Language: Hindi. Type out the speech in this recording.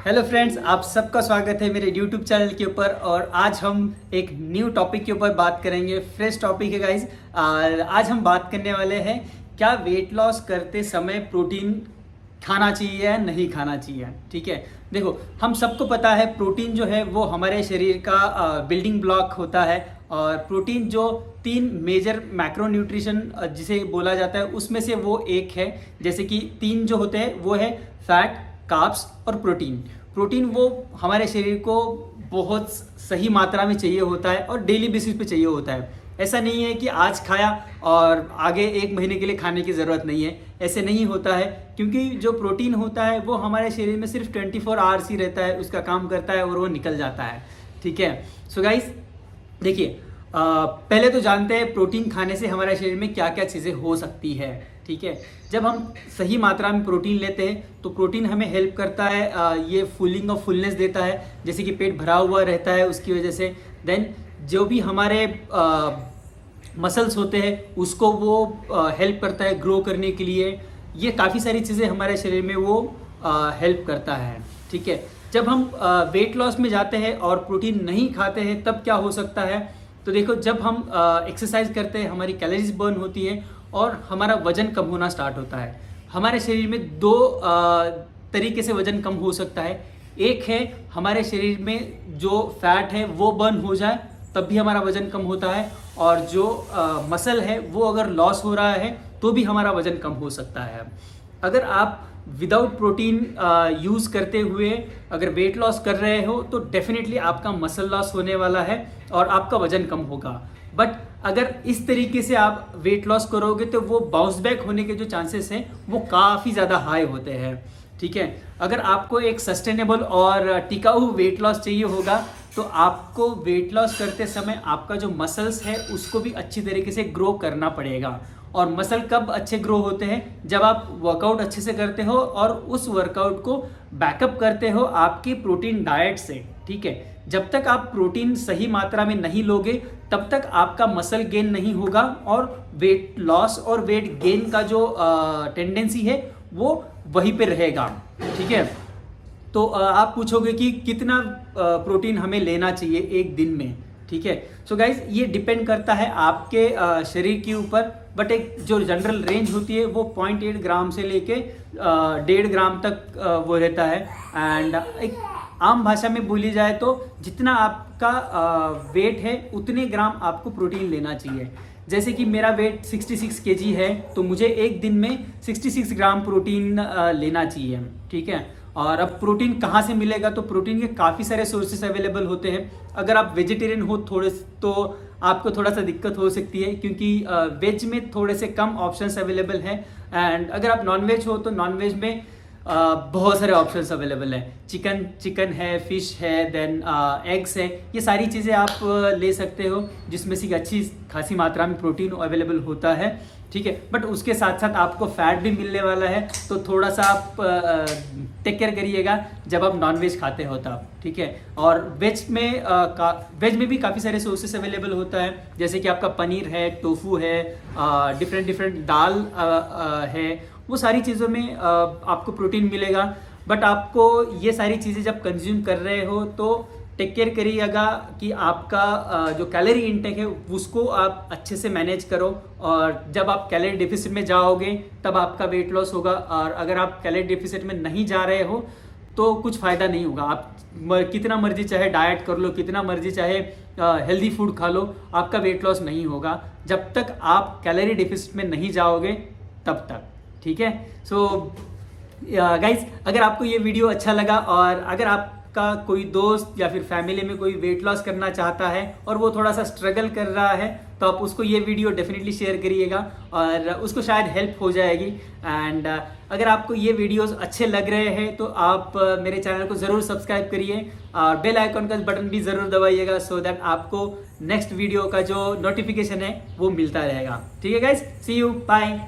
हेलो फ्रेंड्स, आप सबका स्वागत है मेरे यूट्यूब चैनल के ऊपर। और आज हम एक न्यू टॉपिक के ऊपर बात करेंगे। फ्रेश टॉपिक है गाइज। आज हम बात करने वाले हैं क्या वेट लॉस करते समय प्रोटीन खाना चाहिए या नहीं खाना चाहिए। ठीक है, देखो हम सबको पता है प्रोटीन जो है वो हमारे शरीर का बिल्डिंग ब्लॉक होता है। और प्रोटीन जो 3 मेजर मैक्रो न्यूट्रिशन जिसे बोला जाता है उसमें से वो एक है। जैसे कि 3 जो होते हैं वो है फैट, कार्ब्स और प्रोटीन। प्रोटीन वो हमारे शरीर को बहुत सही मात्रा में चाहिए होता है और डेली बेसिस पे चाहिए होता है। ऐसा नहीं है कि आज खाया और आगे 1 महीने के लिए खाने की ज़रूरत नहीं है, ऐसे नहीं होता है। क्योंकि जो प्रोटीन होता है वो हमारे शरीर में सिर्फ 24 आवर्स ही रहता है, उसका काम करता है और वो निकल जाता है। ठीक है, सो गाइस देखिए, पहले तो जानते हैं प्रोटीन खाने से हमारे शरीर में क्या क्या चीज़ें हो सकती है। ठीक है, जब हम सही मात्रा में प्रोटीन लेते हैं तो प्रोटीन हमें हेल्प करता है, ये फूलिंग और फुलनेस देता है, जैसे कि पेट भरा हुआ रहता है उसकी वजह से। देन जो भी हमारे मसल्स होते हैं उसको वो हेल्प करता है ग्रो करने के लिए। ये काफ़ी सारी चीज़ें हमारे शरीर में वो हेल्प करता है। ठीक है, जब हम वेट लॉस में जाते हैं और प्रोटीन नहीं खाते हैं तब क्या हो सकता है। तो देखो, जब हम एक्सरसाइज करते हैं हमारी कैलोरीज बर्न होती है और हमारा वजन कम होना स्टार्ट होता है। हमारे शरीर में 2 तरीके से वजन कम हो सकता है। एक है हमारे शरीर में जो फैट है वो बर्न हो जाए तब भी हमारा वजन कम होता है, और जो मसल है वो अगर लॉस हो रहा है तो भी हमारा वजन कम हो सकता है। अगर आप विदाउट प्रोटीन यूज़ करते हुए अगर वेट लॉस कर रहे हो तो डेफिनेटली आपका मसल लॉस होने वाला है और आपका वजन कम होगा। बट अगर इस तरीके से आप वेट लॉस करोगे तो वो बाउंस बैक होने के जो चांसेस हैं वो काफ़ी ज़्यादा हाई होते हैं। ठीक है, अगर आपको एक सस्टेनेबल और टिकाऊ वेट लॉस चाहिए होगा तो आपको वेट लॉस करते समय आपका जो मसल्स है उसको भी अच्छी तरीके से ग्रो करना पड़ेगा। और मसल कब अच्छे ग्रो होते हैं, जब आप वर्कआउट अच्छे से करते हो और उस वर्कआउट को बैकअप करते हो आपकी प्रोटीन डाइट से। ठीक है, जब तक आप प्रोटीन सही मात्रा में नहीं लोगे तब तक आपका मसल गेन नहीं होगा और वेट लॉस और वेट गेन का जो टेंडेंसी है वो वहीं पे रहेगा। ठीक है, तो आप पूछोगे कि कितना प्रोटीन हमें लेना चाहिए एक दिन में। ठीक है, सो गाइज ये डिपेंड करता है आपके शरीर के ऊपर। बट एक जो जनरल रेंज होती है वो 0.8 ग्राम से लेके 1.5 ग्राम तक वो रहता है। एंड एक आम भाषा में बोली जाए तो जितना आपका वेट है उतने ग्राम आपको प्रोटीन लेना चाहिए। जैसे कि मेरा वेट 66 केजी है तो मुझे एक दिन में 66 ग्राम प्रोटीन लेना चाहिए। ठीक है, और अब प्रोटीन कहाँ से मिलेगा, तो प्रोटीन के काफ़ी सारे सोर्सेस अवेलेबल होते हैं। अगर आप वेजिटेरियन हो थोड़े तो आपको थोड़ा सा दिक्कत हो सकती है, क्योंकि वेज में थोड़े से कम ऑप्शंस अवेलेबल हैं। एंड अगर आप नॉन वेज हो तो नॉन वेज में बहुत सारे ऑप्शंस अवेलेबल हैं। चिकन है, फिश है, देन एग्स है। ये सारी चीज़ें आप ले सकते हो जिसमें से अच्छी खासी मात्रा में प्रोटीन अवेलेबल होता है। ठीक है, बट उसके साथ साथ आपको फैट भी मिलने वाला है, तो थोड़ा सा आप टेक केयर करिएगा जब आप नॉन वेज खाते हो तब। ठीक है, और वेज में भी काफ़ी सारे सोर्सेस अवेलेबल होता है, जैसे कि आपका पनीर है, टोफू है, डिफरेंट दाल है। वो सारी चीज़ों में आपको प्रोटीन मिलेगा। बट आपको ये सारी चीज़ें जब कंज्यूम कर रहे हो तो टेक केयर करिएगा कि आपका जो कैलोरी इंटेक है उसको आप अच्छे से मैनेज करो। और जब आप कैलोरी डेफिसिट में जाओगे तब आपका वेट लॉस होगा। और अगर आप कैलोरी डेफिसिट में नहीं जा रहे हो तो कुछ फ़ायदा नहीं होगा। आप कितना मर्जी चाहे डाइट कर लो, कितना मर्जी चाहे हेल्दी फूड खा लो, आपका वेट लॉस नहीं होगा जब तक आप कैलोरी डेफिसिट में नहीं जाओगे तब तक। ठीक है, सो गाइज अगर आपको ये वीडियो अच्छा लगा और अगर आपका कोई दोस्त या फिर फैमिली में कोई वेट लॉस करना चाहता है और वो थोड़ा सा स्ट्रगल कर रहा है तो आप उसको ये वीडियो डेफिनेटली शेयर करिएगा और उसको शायद हेल्प हो जाएगी। एंड अगर आपको ये वीडियोस अच्छे लग रहे हैं तो आप मेरे चैनल को ज़रूर सब्सक्राइब करिए और बेल आइकॉन का बटन भी ज़रूर दबाइएगा, सो दैट आपको नेक्स्ट वीडियो का जो नोटिफिकेशन है वो मिलता रहेगा। ठीक है गाइज, सी यू, बाय।